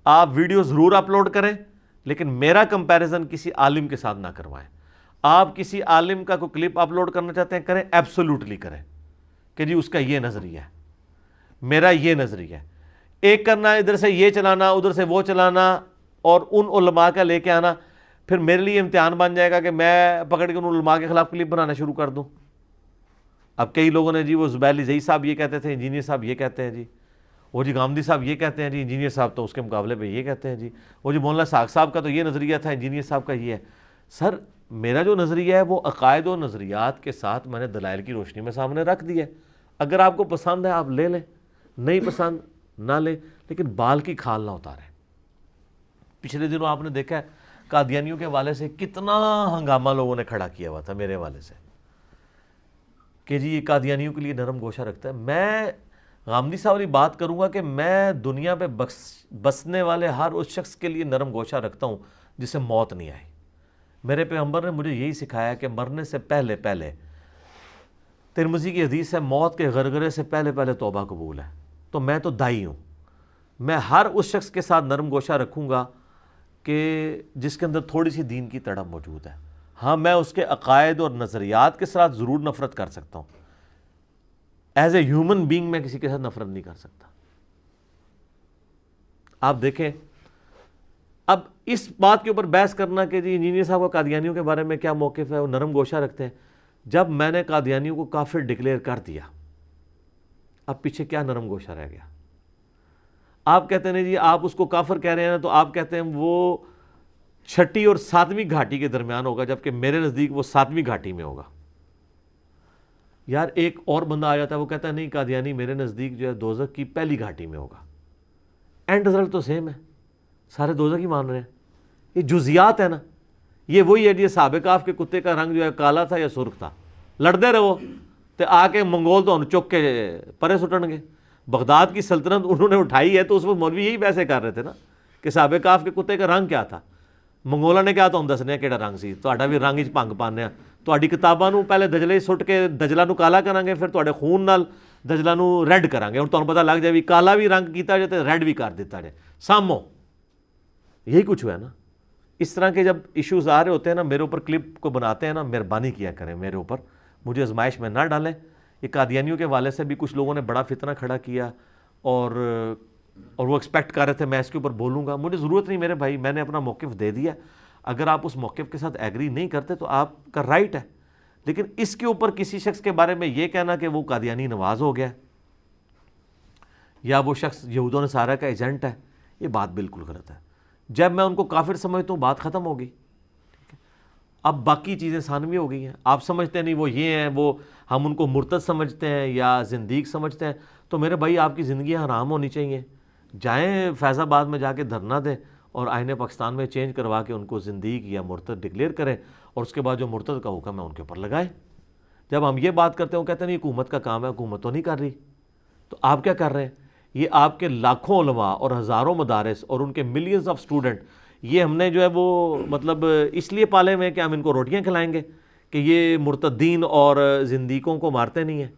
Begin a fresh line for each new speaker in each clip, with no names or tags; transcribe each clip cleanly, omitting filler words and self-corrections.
آپ ویڈیو ضرور اپلوڈ کریں لیکن میرا کمپیریزن کسی عالم کے ساتھ نہ کروائیں. آپ کسی عالم کا کوئی کلپ اپلوڈ کرنا چاہتے ہیں کریں, ایبسولوٹلی کریں کہ جی اس کا یہ نظریہ ہے, میرا یہ نظریہ ہے. ایک کرنا ادھر سے یہ چلانا ادھر سے وہ چلانا اور ان علماء کا لے کے آنا, پھر میرے لیے امتحان بن جائے گا کہ میں پکڑ کے ان علماء کے خلاف کلپ بنانا شروع کر دوں. اب کئی لوگوں نے جی وہ زبیر زئی صاحب یہ کہتے تھے, انجینئر صاحب یہ کہتے ہیں جی, وہ جی گامدی صاحب یہ کہتے ہیں جی, انجینئر صاحب تو اس کے مقابلے پہ یہ کہتے ہیں جی, وہ جی مولانا ساق صاحب کا تو یہ نظریہ تھا, انجینئر صاحب کا یہ ہے. سر میرا جو نظریہ ہے وہ عقائد و نظریات کے ساتھ میں نے دلائل کی روشنی میں سامنے رکھ دیا ہے. اگر آپ کو پسند ہے آپ لے لیں, نہیں پسند نہ لیں, لیکن بال کی کھال نہ اتاریں. پچھلے دنوں آپ نے دیکھا ہے قادیانیوں کے حوالے سے کتنا ہنگامہ لوگوں نے کھڑا کیا ہوا تھا میرے حوالے سے کہ جی یہ قادیانیوں کے لیے نرم گوشہ رکھتا ہے. میں غامدی صاحب والی بات کروں گا کہ میں دنیا پہ بسنے والے ہر اس شخص کے لیے نرم گوشہ رکھتا ہوں جسے موت نہیں آئی. میرے پیغمبر نے مجھے یہی سکھایا کہ مرنے سے پہلے ترمذی کی حدیث ہے موت کے غرغرے سے پہلے توبہ قبول ہے. تو میں تو دائی ہوں, میں ہر اس شخص کے ساتھ نرم گوشہ رکھوں گا کہ جس کے اندر تھوڑی سی دین کی تڑپ موجود ہے. ہاں میں اس کے عقائد اور نظریات کے ساتھ ضرور نفرت کر سکتا ہوں, ایز اے ہیومن بینگ میں کسی کے ساتھ نفرت نہیں کر سکتا. آپ دیکھیں اب اس بات کے اوپر بحث کرنا کہ جی انجینئر صاحب کا قادیانیوں کے بارے میں کیا موقف ہے, وہ نرم گوشہ رکھتے ہیں. جب میں نے قادیانیوں کو کافر ڈکلیئر کر دیا اب پیچھے کیا نرم گوشہ رہ گیا؟ آپ کہتے ہیں جی آپ اس کو کافر کہہ رہے ہیں تو آپ کہتے ہیں وہ 6 اور 7ویں گھاٹی کے درمیان ہوگا, جبکہ میرے نزدیک وہ 7ویں گھاٹی میں ہوگا. یار ایک اور بندہ آ جاتا ہے وہ کہتا ہے نہیں قادیانی میرے نزدیک جو ہے دوزخ کی پہلی گھاٹی میں ہوگا. اینڈ رزلٹ تو سیم ہے, سارے دوزخ ہی مان رہے ہیں. یہ جزیات ہے نا, یہ وہی ہے جی صحابہ کہف کے کتے کا رنگ جو ہے کالا تھا یا سرخ تھا, لڑتے رہو تو آ کے منگول تو چک کے پرے سٹن گے. بغداد کی سلطنت انہوں نے اٹھائی ہے تو اس وقت مولوی یہی ویسے کر رہے تھے نا کہ صحابہ کہف کے کتے کا رنگ کیا تھا. منگولا نے کہا تو ہم دسنے کہڑا رنگ سی, تہاڈا بھی رنگ بھنگ پانے ہیں. تہاڈی کتاباں نو پہلے دجلے سٹ کے دجلہ نو کالا کریں گے, پھر تہاڈے خون نال دجلہ نو ریڈ کریں گے. اور تمہیں پتہ لگ جائے بھی کالا بھی رنگ کیتا جائے تو ریڈ بھی کر دیتا جائے. سامو یہی کچھ ہوا ہے نا. اس طرح کے جب ایشوز آ رہے ہوتے ہیں نا, میرے اوپر کلپ کو بناتے ہیں نا, مہربانی کیا کریں میرے اوپر, مجھے آزمائش میں نہ ڈالیں. یہ قادیانیوں کے حوالے سے بھی کچھ لوگوں نے بڑا فتنہ کھڑا کیا اور وہ ایکسپیکٹ کر رہے تھے میں اس کے اوپر بولوں گا. مجھے ضرورت نہیں میرے بھائی, میں نے اپنا موقف دے دیا. اگر آپ اس موقف کے ساتھ ایگری نہیں کرتے تو آپ کا رائٹ ہے, لیکن اس کے اوپر کسی شخص کے بارے میں یہ کہنا کہ وہ قادیانی نواز ہو گیا یا وہ شخص یہود و نصارہ کا ایجنٹ ہے, یہ بات بالکل غلط ہے. جب میں ان کو کافر سمجھتا ہوں بات ختم ہوگی. اب باقی چیزیں ثانوی ہو گئی ہیں. آپ سمجھتے ہیں نہیں وہ یہ ہیں, وہ ہم ان کو مرتد سمجھتے ہیں یا زندیق سمجھتے ہیں, تو میرے بھائی آپ کی زندگیاں حرام ہونی چاہیے. جائیں فیض آباد میں جا کے دھرنا دیں اور آئین پاکستان میں چینج کروا کے ان کو زندیق یا مرتد ڈکلیئر کریں, اور اس کے بعد جو مرتد کا حکم ہے ان کے اوپر لگائیں. جب ہم یہ بات کرتے ہیں وہ کہتے ہیں نہیں حکومت کا کام ہے, حکومت تو نہیں کر رہی. تو آپ کیا کر رہے ہیں؟ یہ آپ کے لاکھوں علماء اور ہزاروں مدارس اور ان کے ملینز آف سٹوڈنٹ, یہ ہم نے جو ہے وہ مطلب اس لیے پالے ہوئے کہ ہم ان کو روٹیاں کھلائیں گے کہ یہ مرتدین اور زندیقوں کو مارتے نہیں ہیں.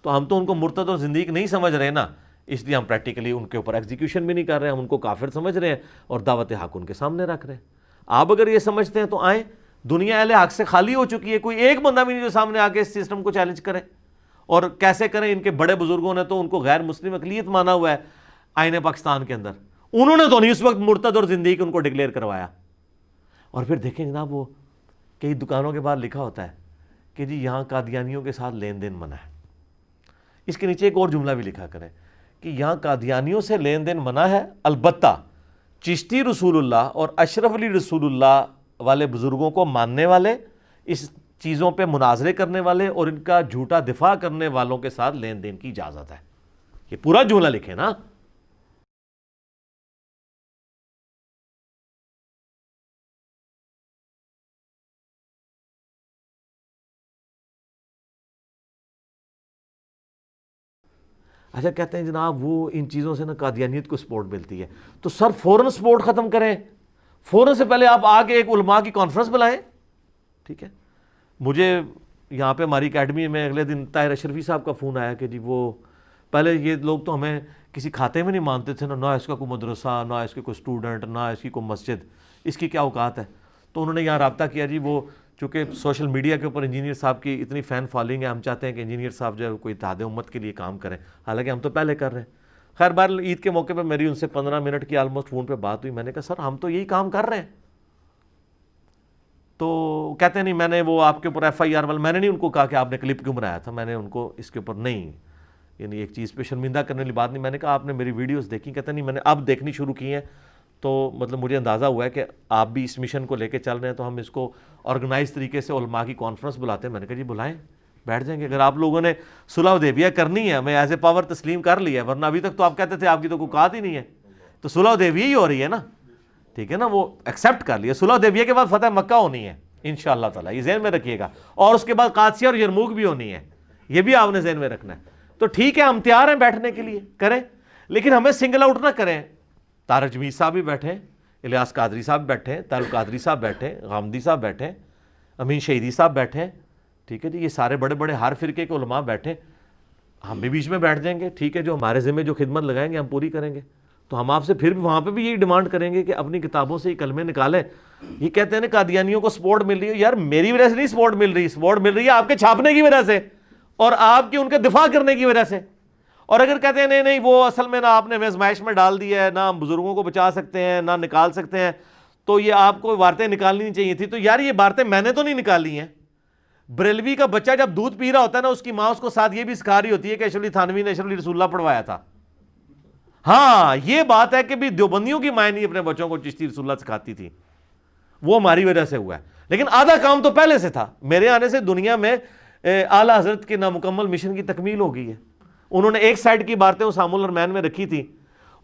تو ہم تو ان کو مرتد اور زندیق نہیں سمجھ رہے نا, اس لیے ہم پریکٹیکلی ان کے اوپر ایگزیکیوشن بھی نہیں کر رہے ہیں. ہم ان کو کافر سمجھ رہے ہیں اور دعوت حق ان کے سامنے رکھ رہے ہیں. آپ اگر یہ سمجھتے ہیں تو آئیں, دنیا اہل حق سے خالی ہو چکی ہے, کوئی ایک بندہ بھی نہیں جو سامنے آ کے اس سسٹم کو چیلنج کرے. اور کیسے کریں؟ ان کے بڑے بزرگوں نے تو ان کو غیر مسلم اقلیت مانا ہوا ہے آئین پاکستان کے اندر, انہوں نے تو نہیں اس وقت مرتد اور زندیق ان کو ڈکلیئر کروایا. اور پھر دیکھیں جناب وہ کئی دکانوں کے بعد لکھا ہوتا ہے کہ جی یہاں قادیانیوں کے ساتھ لین دین منع ہے. اس کے نیچے ایک اور جملہ بھی لکھا کریں کہ یہاں قادیانیوں سے لین دین منع ہے, البتہ چشتی رسول اللہ اور اشرف علی رسول اللہ والے بزرگوں کو ماننے والے, اس چیزوں پہ مناظرے کرنے والے اور ان کا جھوٹا دفاع کرنے والوں کے ساتھ لین دین کی اجازت ہے. یہ پورا جملہ لکھیں نا. اچھا کہتے ہیں جناب وہ ان چیزوں سے نا قادیانیت کو سپورٹ ملتی ہے, تو سر فوراً سپورٹ ختم کریں. فوراً سے پہلے آپ آ کے ایک علماء کی کانفرنس بلائیں. ٹھیک ہے, مجھے یہاں پہ ہماری اکیڈمی میں اگلے دن طاہر اشرفی صاحب کا فون آیا کہ جی وہ پہلے یہ لوگ تو ہمیں کسی کھاتے میں نہیں مانتے تھے، نہ اس کا کوئی مدرسہ، نہ اس کے کوئی اسٹوڈنٹ، نہ اس کی کوئی مسجد، اس کی کیا اوقات ہے. تو انہوں نے یہاں رابطہ کیا جی. وہ چونکہ سوشل میڈیا کے اوپر انجینئر صاحب کی اتنی فین فالوئنگ ہے، ہم چاہتے ہیں کہ انجینئر صاحب جو ہے کوئی اتحاد امت کے لیے کام کریں، حالانکہ ہم تو پہلے کر رہے ہیں. خیر بار عید کے موقع پہ میری ان سے 15 منٹ کی آلموسٹ فون پہ بات ہوئی. میں نے کہا سر ہم تو یہی کام کر رہے ہیں. تو کہتے ہیں نہیں میں نے وہ آپ کے اوپر FIR والا، میں نے نہیں ان کو کہا کہ آپ نے کلپ کیوں بنایا تھا، میں نے ان کو اس کے اوپر نہیں، یعنی ایک چیز پہ شرمندہ کرنے والی بات نہیں. میں نے کہا آپ نے میری ویڈیوز دیکھی؟ کہتے نہیں میں نے اب دیکھنی شروع کی ہیں، تو مطلب مجھے اندازہ ہوا ہے کہ آپ بھی اس مشن کو لے کے چل رہے ہیں، تو ہم اس کو آرگنائز طریقے سے علماء کی کانفرنس بلاتے ہیں. میں نے کہا جی بلائیں، بیٹھ جائیں گے. اگر آپ لوگوں نے صلح حدیبیہ کرنی ہے، میں ایز اے پاور تسلیم کر لیا ہے، ورنہ ابھی تک تو آپ کہتے تھے آپ کی تو کوئی بات ہی نہیں ہے. تو صلح حدیبیہ ہی ہو رہی ہے نا، ٹھیک ہے نا، وہ ایکسیپٹ کر لیا. صلح حدیبیہ کے بعد فتح مکہ ہونی ہے انشاءاللہ تعالیٰ، یہ ذہن میں رکھیے گا. اور اس کے بعد قادسیہ اور یرموک بھی ہونی ہے، یہ بھی آپ نے ذہن میں رکھنا ہے. تو ٹھیک ہے ہم تیار ہیں بیٹھنے کے لیے، کریں، لیکن ہمیں سنگل آؤٹ نہ کریں. طارق جمیل صاحب بھی بیٹھیں، الیاس قادری صاحب بیٹھیں، طارق قادری صاحب بیٹھیں، غامدی صاحب بیٹھیں، امین شہیدی صاحب بیٹھیں، ٹھیک ہے جی، یہ سارے بڑے بڑے ہر فرقے کے علماء بیٹھیں. ہم بھی بیچ میں بیٹھ جائیں گے، ٹھیک ہے، جو ہمارے ذمہ جو خدمت لگائیں گے ہم پوری کریں گے. تو ہم آپ سے پھر بھی وہاں پہ بھی یہی ڈیمانڈ کریں گے کہ اپنی کتابوں سے یہ کلمے نکالیں. یہ کہتے ہیں نا قادیانیوں کو سپورٹ مل رہی ہے، یار میری وجہ سے نہیں سپورٹ مل رہی، سپورٹ مل رہی ہے آپ کے چھاپنے کی وجہ سے اور آپ کی ان کے دفاع کرنے کی وجہ سے. اور اگر کہتے ہیں نہیں نہیں وہ اصل میں نہ آپ نے آزمائش میں ڈال دیا ہے، نہ ہم بزرگوں کو بچا سکتے ہیں، نہ نکال سکتے ہیں، تو یہ آپ کو عبارتیں نکالنی نہیں چاہیے تھی. تو یار یہ عبارتیں میں نے تو نہیں نکالی ہیں. بریلوی کا بچہ جب دودھ پی رہا ہوتا ہے نا، اس کی ماں اس کو ساتھ یہ بھی سکھا رہی ہوتی ہے کہ اشرف علی تھانوی نے اشرف علی رسول اللہ پڑھوایا تھا. ہاں یہ بات ہے کہ بھی دیوبندیوں کی مائیں نہیں اپنے بچوں کو چشتی رسول اللہ سکھاتی تھی، وہ ہماری وجہ سے ہوا ہے. لیکن آدھا کام تو پہلے سے تھا. میرے آنے سے دنیا میں اعلیٰ حضرت کے نامکمل مشن کی تکمیل ہو گئی ہے. انہوں نے ایک سائڈ کی باتیں اسام الرمین میں رکھی تھی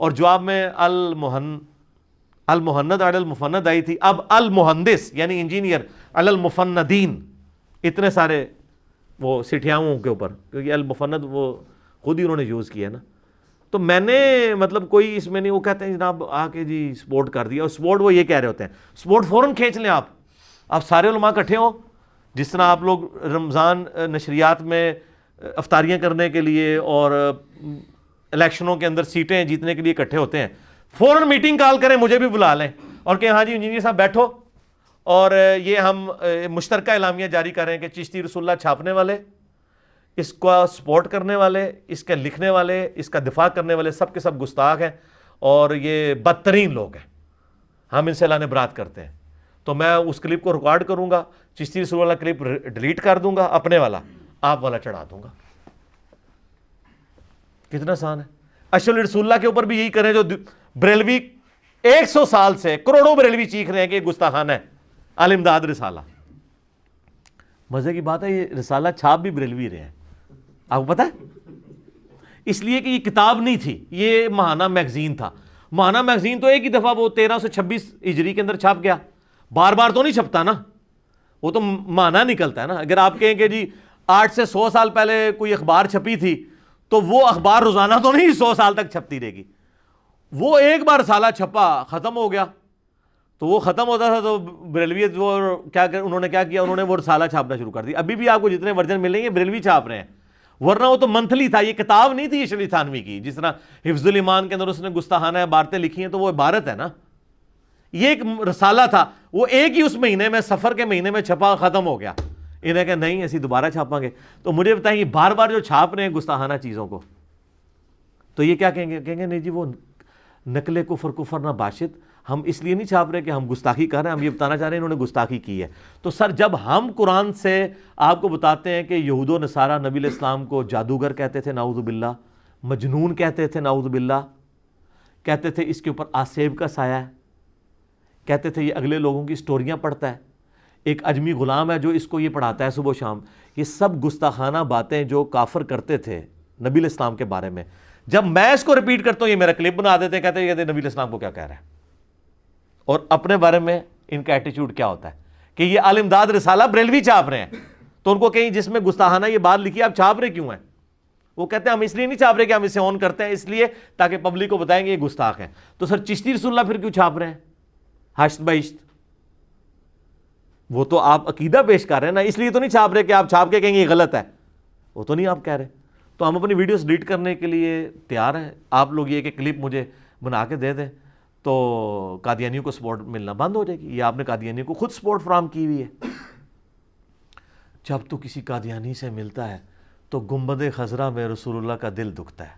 اور جواب میں المہند علی المفند آئی تھی. اب المہندس یعنی انجینئر علی المفندین، اتنے سارے وہ سٹھیاؤں کے اوپر، کیونکہ المفند وہ خود ہی انہوں نے یوز کیا نا. تو میں نے مطلب کوئی اس میں نہیں، وہ کہتے ہیں جناب آ کے جی سپورٹ کر دیا، اور سپورٹ وہ یہ کہہ رہے ہوتے ہیں سپورٹ فوراً کھینچ لیں آپ سارے علماء اکٹھے ہوں. جس طرح آپ لوگ رمضان نشریات میں افطاریاں کرنے کے لیے اور الیکشنوں کے اندر سیٹیں جیتنے کے لیے اکٹھے ہوتے ہیں، فوراً میٹنگ کال کریں، مجھے بھی بلا لیں اور کہ ہاں جی انجینئر صاحب بیٹھو، اور یہ ہم مشترکہ اعلامیہ جاری کر رہے ہیں کہ چشتی رسول اللہ چھاپنے والے، اس کا سپورٹ کرنے والے، اس کے لکھنے والے، اس کا دفاع کرنے والے سب کے سب گستاخ ہیں اور یہ بدترین لوگ ہیں، ہم ان سے اعلان برات کرتے ہیں. تو میں اس کلپ کو ریکارڈ کروں گا، چشتی رسول اللہ کلپ ڈیلیٹ کر دوں گا، اپنے والا آپ والا چڑھا دوں گا. کتنا آسان ہے. اشرف علی رسول اللہ کے اوپر بھی یہی کریں جو بریلوی 100 سال سے کروڑوں بریلوی چیخ رہے ہیں کہ یہ گستاخانہ ہے. الامداد رسالہ، مزے کی بات ہے یہ رسالہ چھاپ بھی بریلوی رہے ہیں، آپ کو پتہ ہے، اس لیے کہ یہ کتاب نہیں تھی، یہ ماہانہ میگزین تھا. ماہانہ میگزین تو ایک ہی دفعہ وہ 1326 ہجری کے اندر چھپ گیا، بار بار تو نہیں چھپتا نا، وہ تو ماہانہ نکلتا ہے نا. اگر آپ کہیں کہ جی 8 سے 100 سال پہلے کوئی اخبار چھپی تھی تو وہ اخبار روزانہ تو نہیں 100 سال تک چھپتی رہے گی. وہ ایک بار رسالہ چھپا ختم ہو گیا، تو وہ ختم ہوتا تھا تو بریلویت وہ انہوں نے کیا کیا، انہوں نے وہ رسالہ چھاپنا شروع کر دی. ابھی بھی آپ کو جتنے ورژن ملیں گے بریلوی چھاپ رہے ہیں، ورنہ وہ تو منتھلی تھا، یہ کتاب نہیں تھی اشرف علی تھانوی کی. جس طرح حفظ الایمان کے اندر اس نے گستاخانہ عبارتیں لکھی ہیں تو وہ عبارت ہے نا، یہ ایک رسالہ تھا، وہ ایک ہی اس مہینے میں سفر کے مہینے میں چھپا ختم ہو گیا. انہیں کہ نہیں ایسی دوبارہ چھاپاں گے. تو مجھے بتائیں یہ بار بار جو چھاپ رہے ہیں گستاخانہ چیزوں کو، تو یہ کیا کہیں گے نہیں جی وہ نقل کفر نہ باشد، ہم اس لیے نہیں چھاپ رہے کہ ہم گستاخی کر رہے ہیں، ہم یہ بتانا چاہ رہے ہیں انہوں نے گستاخی کی ہے. تو سر جب ہم قرآن سے آپ کو بتاتے ہیں کہ یہود و نصارہ نبی علیہ السلام کو جادوگر کہتے تھے نعوذ باللہ، مجنون کہتے تھے نعوذ باللہ، کہتے تھے اس کے اوپر آسیب کا سایہ ہے، کہتے تھے یہ اگلے لوگوں کی سٹوریاں پڑھتا ہے، ایک اجمی غلام ہے جو اس کو یہ پڑھاتا ہے صبح و شام، یہ سب گستاخانہ باتیں جو کافر کرتے تھے نبی علیہ السلام کے بارے میں. جب میں اس کو ریپیٹ کرتا ہوں یہ میرا کلپ بنا دیتے ہیں، کہتے ہیں نبی علیہ السلام کو کیا کہہ رہا ہے، اور اپنے بارے میں ان کا ایٹیچیوڈ کیا ہوتا ہے کہ یہ الامداد رسالہ بریلوی چھاپ رہے ہیں. تو ان کو کہیں جس میں گستاخانہ یہ بات لکھی آپ چھاپ رہے کیوں ہیں؟ وہ کہتے ہیں ہم اس لیے نہیں چھاپ رہے کہ ہم اسے آن کرتے ہیں، اس لیے تاکہ پبلک کو بتائیں گے یہ گستاخ ہیں. تو سر چشتی رسول اللہ پھر کیوں چھاپ رہے ہیں ہشت بہشت؟ وہ تو آپ عقیدہ پیش کر رہے ہیں نا، اس لیے تو نہیں چھاپ رہے کہ آپ چھاپ کے کہیں گے یہ غلط ہے، وہ تو نہیں آپ کہہ رہے. تو ہم اپنی ویڈیوز ڈیلیٹ کرنے کے لیے تیار ہیں. آپ لوگ یہ کہ کلپ مجھے بنا کے دے دیں تو قادیانیوں کو سپورٹ ملنا بند ہو جائے گی. یہ آپ نے قادیانیوں کو خود سپورٹ فراہم کی ہوئی ہے. جب تو کسی قادیانی سے ملتا ہے تو گنبد خضرا میں رسول اللہ کا دل دکھتا ہے.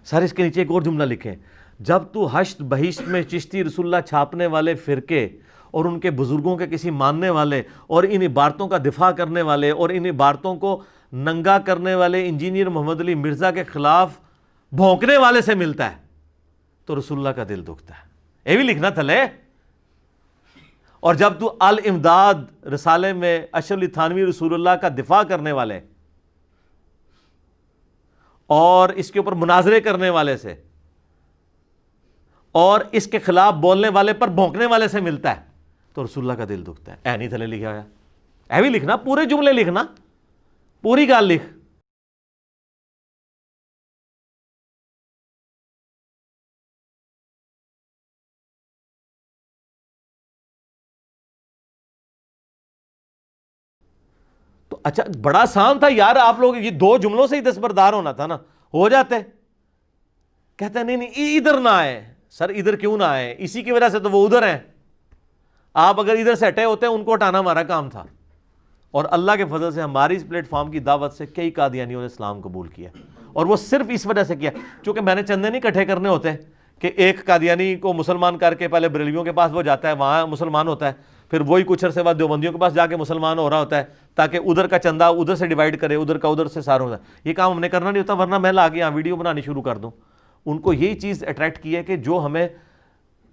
سر اس کے نیچے ایک اور جملہ لکھیں, جب تو حشت بہشت میں چشتی رسول اللہ چھاپنے والے فرقے اور ان کے بزرگوں کے کسی ماننے والے اور ان عبارتوں کا دفاع کرنے والے اور ان عبارتوں کو ننگا کرنے والے انجینئر محمد علی مرزا کے خلاف بھونکنے والے سے ملتا ہے تو رسول اللہ کا دل دکھتا ہے. یہ بھی لکھنا تھلے. اور جب تو الامداد رسالے میں اشرف علی تھانوی رسول اللہ کا دفاع کرنے والے اور اس کے اوپر مناظرے کرنے والے سے اور اس کے خلاف بولنے والے پر بھونکنے والے سے ملتا ہے تو رسول اللہ کا دل دکھتا ہے. اے نہیں تھلے لکھا ہوا, اے بھی لکھنا, پورے جملے لکھنا, پوری گال لکھ. تو اچھا بڑا آسان تھا یار, آپ لوگ یہ 2 جملوں سے ہی دستبردار ہونا تھا نا, ہو جاتے. کہتے ہیں نہیں ادھر نہ آئے. سر ادھر کیوں نہ آئے؟ اسی کی وجہ سے تو وہ ادھر ہیں. آپ اگر ادھر سے ہٹے ہوتے ان کو ہٹانا ہمارا کام تھا. اور اللہ کے فضل سے ہماری اس پلیٹ فارم کی دعوت سے کئی قادیانیوں نے اسلام قبول کیا, اور وہ صرف اس وجہ سے کیا چونکہ میں نے چندے نہیں اکٹھے کرنے ہوتے کہ ایک قادیانی کو مسلمان کر کے پہلے بریلویوں کے پاس وہ جاتا ہے, وہاں مسلمان ہوتا ہے, پھر وہی کچھ عرصے بعد دیوبندیوں کے پاس جا کے مسلمان ہو رہا ہوتا ہے تاکہ ادھر کا چندہ ادھر سے ڈیوائیڈ کرے, ادھر کا ادھر سے سارا ہوتا ہے. یہ کام ہم نے کرنا نہیں ہوتا, ورنہ میں لا کے یہاں ویڈیو بنانی شروع کر دوں. ان کو یہی چیز اٹریکٹ کی ہے کہ جو ہمیں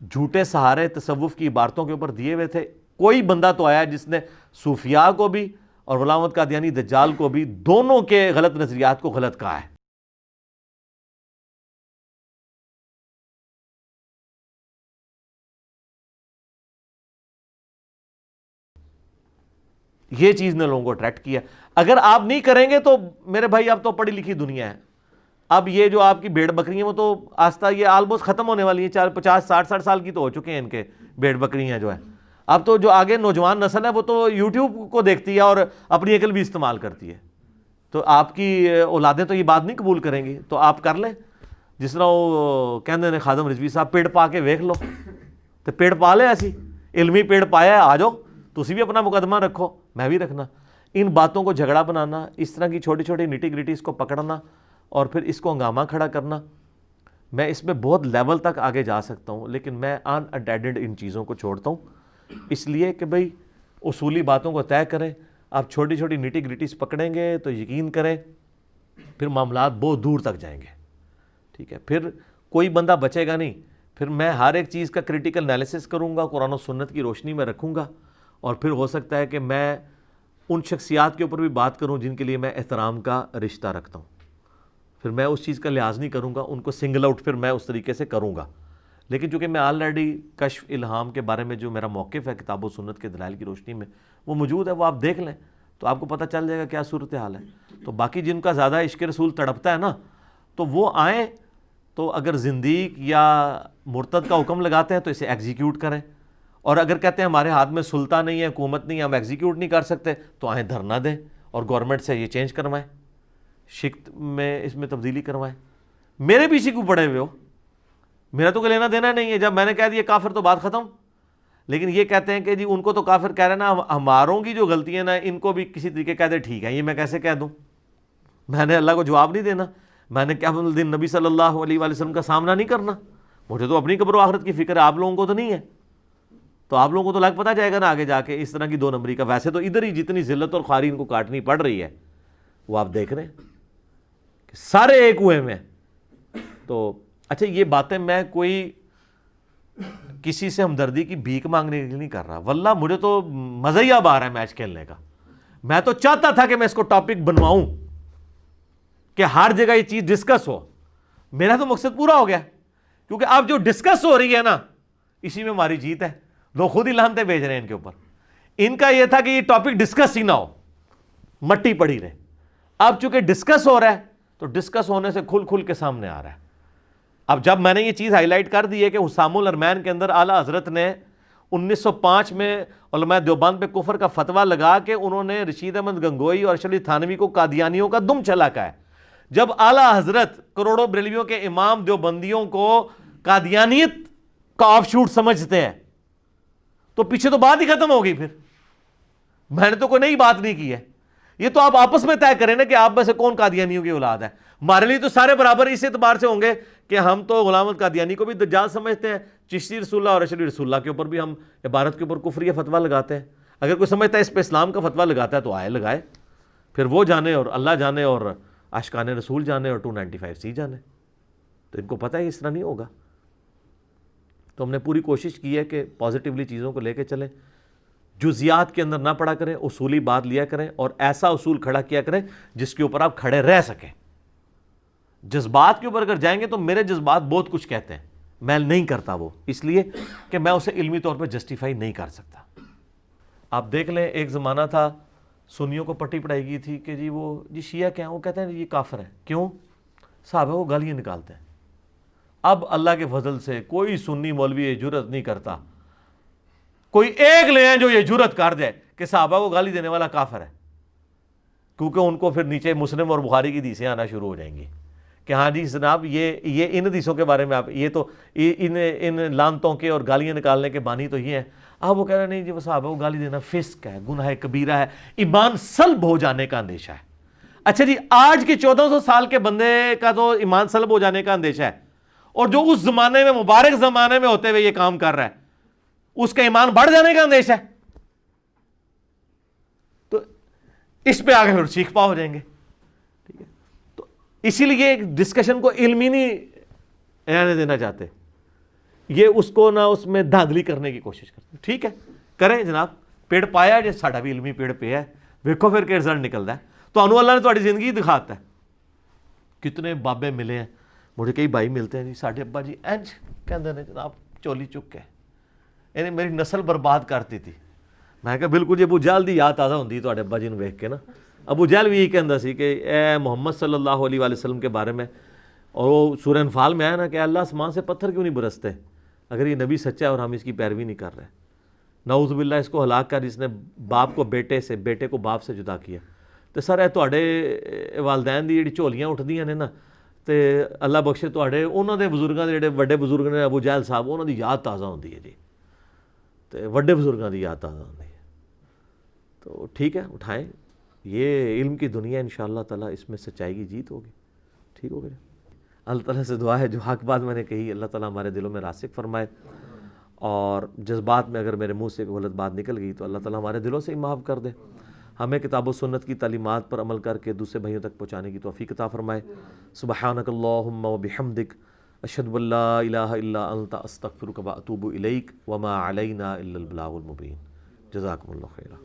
جھوٹے سہارے تصوف کی عبارتوں کے اوپر دیے ہوئے تھے, کوئی بندہ تو آیا جس نے صوفیاء کو بھی اور غلام احمد قادیانی دجال کو بھی دونوں کے غلط نظریات کو غلط کہا ہے. یہ چیز نے لوگوں کو اٹریکٹ کیا. اگر آپ نہیں کریں گے تو میرے بھائی اب تو پڑھی لکھی دنیا ہے. اب یہ جو آپ کی بھیڑ بکری ہیں وہ تو آہستہ یہ آلموسٹ ختم ہونے والی ہیں. 50 60 سال کی تو ہو چکے ہیں ان کے بھیڑ بکریاں جو ہے. اب تو جو آگے نوجوان نسل ہے وہ تو یوٹیوب کو دیکھتی ہے اور اپنی عقل بھی استعمال کرتی ہے. تو آپ کی اولادیں تو یہ بات نہیں قبول کریں گی. تو آپ کر لیں جس طرح وہ کہندے نے خادم رضوی صاحب, پیڑ پا کے ویکھ لو. تو پیڑ پا لے, ایسی علمی پیڑ پایا ہے, آ جاؤ تسی بھی اپنا مقدمہ رکھو, میں بھی رکھنا. ان باتوں کو جھگڑا بنانا, اس طرح کی چھوٹی چھوٹی نٹی گریٹیز کو پکڑنا اور پھر اس کو ہنگامہ کھڑا کرنا, میں اس میں بہت لیول تک آگے جا سکتا ہوں, لیکن میں ان اٹینڈڈ ان چیزوں کو چھوڑتا ہوں اس لیے کہ بھئی اصولی باتوں کو طے کریں. آپ چھوٹی چھوٹی نٹی گریٹیز پکڑیں گے تو یقین کریں پھر معاملات بہت دور تک جائیں گے. ٹھیک ہے, پھر کوئی بندہ بچے گا نہیں. پھر میں ہر ایک چیز کا کریٹیکل انالیسس کروں گا, قرآن و سنت کی روشنی میں رکھوں گا, اور پھر ہو سکتا ہے کہ میں ان شخصیات کے اوپر بھی بات کروں جن کے لیے میں احترام کا رشتہ رکھتا ہوں. پھر میں اس چیز کا لحاظ نہیں کروں گا, ان کو سنگل آؤٹ پھر میں اس طریقے سے کروں گا. لیکن چونکہ میں آلریڈی کشف الہام کے بارے میں جو میرا موقف ہے کتاب و سنت کے دلائل کی روشنی میں وہ موجود ہے, وہ آپ دیکھ لیں تو آپ کو پتہ چل جائے گا کیا صورتحال ہے. تو باقی جن کا زیادہ عشق رسول تڑپتا ہے نا, تو وہ آئیں, تو اگر زندیق یا مرتد کا حکم لگاتے ہیں تو اسے ایگزیکیوٹ کریں, اور اگر کہتے ہیں ہمارے ہاتھ میں سلطہ نہیں ہے, حکومت نہیں ہے, ہم ایگزیکیوٹ نہیں کر سکتے, تو آئیں دھرنا دیں اور گورنمنٹ سے یہ چینج کروائیں, شکت میں اس میں تبدیلی کروائیں. میرے پیچھے کیوں پڑے ہوئے ہو؟ میرا تو کوئی لینا دینا نہیں ہے. جب میں نے کہہ دیا کافر تو بات ختم. لیکن یہ کہتے ہیں کہ جی ان کو تو کافر کہہ رہے ہیں نا, ہماروں کی جو غلطیاں نا ان کو بھی کسی طریقے کہہ دے ٹھیک ہے. یہ میں کیسے کہہ دوں؟ میں نے اللہ کو جواب نہیں دینا, میں نے قیامت الدین نبی صلی اللہ علیہ وآلہ وسلم کا سامنا نہیں کرنا. مجھے تو اپنی قبر و آخرت کی فکر ہے, آپ لوگوں کو تو نہیں ہے. تو آپ لوگوں کو تو لگ پتہ جائے گا نا آگے جا کے اس طرح کی 2 نمبری کا. ویسے تو ادھر ہی جتنی ذلت اور خواری ان کو کاٹنی پڑ رہی ہے وہ آپ دیکھ رہے ہیں کہ سارے ایک ہوئے میں. تو اچھا یہ باتیں میں کوئی کسی سے ہمدردی کی بھیک مانگنے کے لیے نہیں کر رہا. واللہ مجھے تو مزہ ہی اب آ رہا ہے میچ کھیلنے کا. میں تو چاہتا تھا کہ میں اس کو ٹاپک بنواؤں کہ ہر جگہ یہ چیز ڈسکس ہو. میرا تو مقصد پورا ہو گیا, کیونکہ اب جو ڈسکس ہو رہی ہے نا اسی میں ہماری جیت ہے. لوگ خود ہی لانتے بھیج رہے ہیں ان کے اوپر. ان کا یہ تھا کہ یہ ٹاپک ڈسکس ہی نہ ہو, مٹی پڑی رہے. اب چونکہ ڈسکس ہو رہا ہے تو ڈسکس ہونے سے کھل کھل کے سامنے آ رہا ہے. اب جب میں نے یہ چیز ہائی لائٹ کر دی ہے کہ حسام الارمین کے اندر اعلیٰ حضرت نے 1905 میں علماء دیوبند پہ کفر کا فتویٰ لگا کے انہوں نے رشید احمد گنگوئی اور اشرف علی تھانوی کو قادیانیوں کا دم چلاکا ہے. جب اعلیٰ حضرت کروڑوں بریلویوں کے امام دیوبندیوں کو قادیانیت کا آف شوٹ سمجھتے ہیں تو پیچھے تو بات ہی ختم ہو گئی. پھر میں نے تو کوئی نئی بات نہیں کی ہے. یہ تو آپ آپس میں طے کریں نا کہ آپ میں سے کون قادیانیوں کی اولاد ہے. ہمارے لیے تو سارے برابر اس اعتبار سے ہوں گے کہ ہم تو غلام احمد قادیانی کو بھی دجال سمجھتے ہیں, چشتی رسول اللہ اور اشعری رسول اللہ کے اوپر بھی ہم عبارت کے اوپر کفریہ فتویٰ لگاتے ہیں. اگر کوئی سمجھتا ہے اس پہ اسلام کا فتویٰ لگاتا ہے تو آئے لگائے, پھر وہ جانے اور اللہ جانے اور عاشقان رسول جانے اور 295C جانے. تو ان کو پتہ ہے اس طرح نہیں ہوگا. تو ہم نے پوری کوشش کی ہے کہ پازیٹیولی چیزوں کو لے کے چلیں, جزیات کے اندر نہ پڑا کریں, اصولی بات لیا کریں اور ایسا اصول کھڑا کیا کریں جس کے اوپر آپ کھڑے رہ سکیں. جذبات کے اوپر اگر جائیں گے تو میرے جذبات بہت کچھ کہتے ہیں, میں نہیں کرتا وہ, اس لیے کہ میں اسے علمی طور پہ جسٹیفائی نہیں کر سکتا. آپ دیکھ لیں ایک زمانہ تھا سنیوں کو پٹی پڑھائی گئی تھی کہ جی شیعہ کیا ہیں, وہ کہتے ہیں یہ کافر ہیں. کیوں؟ صحابہ وہ گالیاں نکالتے ہیں. اب اللہ کے فضل سے کوئی سنی مولوی یہ جرت نہیں کرتا, کوئی ایک لے ہیں جو یہ جرت کر دے کہ صحابہ کو گالی دینے والا کافر ہے, کیونکہ ان کو پھر نیچے مسلم اور بخاری کی حدیثیں آنا شروع ہو جائیں گی کہ ہاں جی جناب یہ ان حدیثوں کے بارے میں آپ یہ تو ان لانتوں کے اور گالیاں نکالنے کے بانی تو یہ ہیں. اب وہ کہہ رہے ہیں نہیں جی وہ صحابہ کو گالی دینا فسق ہے, گناہ کبیرہ ہے, ایمان سلب ہو جانے کا اندیشہ ہے. اچھا جی آج کے 1400 سال کے بندے کا تو ایمان سلب ہو جانے کا اندیشہ ہے, اور جو اس زمانے میں مبارک زمانے میں ہوتے ہوئے یہ کام کر رہا ہے اس کا ایمان بڑھ جانے کا اندیشہ ہے. تو اس پہ آگے پھر سیکھ پا ہو جائیں گے. ٹھیک ہے, تو اسی لیے ڈسکشن کو علمی نہیں رہنے دینا چاہتے, یہ اس کو نہ اس میں دھاندلی کرنے کی کوشش کرتے. ٹھیک ہے کریں جناب, پیڑ پایا جی ساڈا بھی علمی پیڑ پہ ہے, ویکھو پھر کہ رزلٹ نکلتا ہے. تو انو اللہ نے تھوڑی زندگی دکھاتا ہے. کتنے بابے ملے ہیں, مجھے کئی بھائی ملتے ہیں جی ساڈے ابا جی انج کہندے نے جناب چولی چک کے یعنی میری نسل برباد کرتی تھی. میں کہا بالکل جی ابو جہل دی یاد تازہ ہوندی تواڈے ابا جی نوں ویکھ کے نا. ابو جہل بھی یہی کہندا سی کہ اے محمد صلی اللہ علیہ وآلہ وسلم کے بارے میں, اور وہ سورہ انفال میں آیا نا کہ اللہ آسمان سے پتھر کیوں نہیں برستے اگر یہ نبی سچا ہے اور ہم اس کی پیروی نہیں کر رہے. نعوذ باللہ اس کو ہلاک کر جس نے باپ کو بیٹے سے, بیٹے کو باپ سے جدا کیا. تو سر اے تواڈے والدین دی جڑی جھولیاں اٹھدیاں نے نا, تے اللہ بخشے تواڈے انہاں دے بزرگاں دے جڑے وڈے بزرگ نے ابو جہل صاحب, انہاں دی یاد تازہ ہوندی ہے جی, تے وڈے بزرگاں دی یاد تازہ ہوندی ہے. تو ٹھیک ہے اٹھائیں, یہ علم کی دنیا انشاءاللہ تعالیٰ اس میں سچائی کی جیت ہوگی. ٹھیک ہوگا. اللہ تعالیٰ سے دعا ہے جو حق بات میں نے کہی اللہ تعالیٰ ہمارے دلوں میں راسخ فرمائے, اور جذبات میں اگر میرے منہ سے کوئی غلط بات نکل گئی تو اللہ تعالیٰ ہمارے دلوں سے ہی معاف کر دے. ہمیں کتاب و سنت کی تعلیمات پر عمل کر کے دوسرے بھائیوں تک پہنچانے کی توفیق عطا فرمائے. سبحانک اللہم و بحمدک اشہد ان لا الہ الا انت استغفرک و اتوب الیک وما علینا الا البلاغ المبین. جزاکم اللہ خیرا.